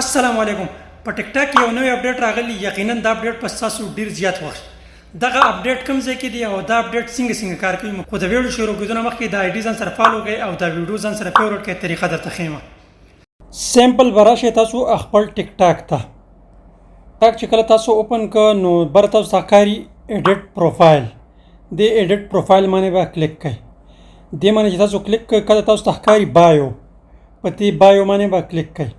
السلام علیکم. په ټیک ټاک یو نوی اپډیټ راغلی. یقینا دا اپډیټ په تاسو ډیر زیات وخت دغه اپډیټ کوم ځای کې دی او دا اپډیټ څنګه کار کوي. خو د ویډیو شروع کېدو مخکې دا آی ډي ځان سره فالو کړئ او دا ویډیو ځان سره فیورټ کړئ. طریقه درته ښیم. سیمپل براشه تاسو خپل ټیک ټاک ته چې کله تاسو اوپن ک نو بر تاسو ښکاری ایډیټ پروفایل. د ایډیټ پروفایل باندې به کلیک کړئ. د باندې چې تاسو کلیک کړئ کله تاسو ښکاری بایو په دې بایو باندې به کلیک کړئ.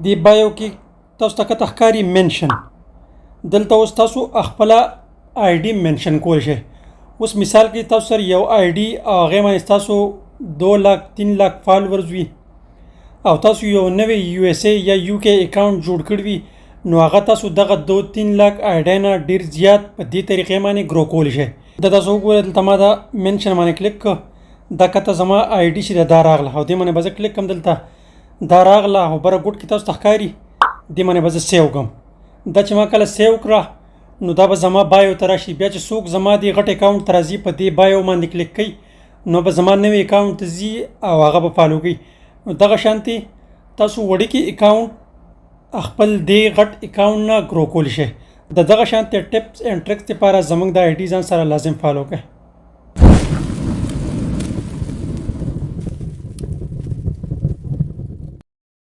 دی بایو کې تاسو ته کته ښکاری منشن. دلته اوس تاسو خپل آی ډي منشن کول شي. اوس مثال کې تاسو سره یو آی ډي هغه باندې تاسو 2 लाख 3 लाख فالوورز وي او تاسو یو نوی یو اس ای یا یو کې اکاونټ جوړ کړی وي نو هغه تاسو دغه 2-3 लाख آی ډي نه ډیر زیات په دې طریقې باندې ګرو کول شي. د تاسو وګورئ دلته ما دا منشن باندې کلیک ک دا کته زما آی ډي چې دا راغله او دې باندې به کلیک کوم. دلته دا راغله او بره ګوټ کې تاسو ښکاری دې باندې به زه سیو کوم. دا چې ما کله سیو کړه نو دا به زما بایو ته راشي. بیا چې څوک زما دې غټ اکاونټ ته راځي په دې بایو باندې کلیک کوي نو به زما نوی اکاونټ ته ځي او هغه به فالو کوي. نو دغه شانتي تاسو وړوکی اکاونټ خپل دې غټ اکاونټ نه ګرو کولی شئ. د دغه شانتي ټپس اینډ ټریکس لپاره زموږ د آی ډي ځان سره لازم فالو کړئ.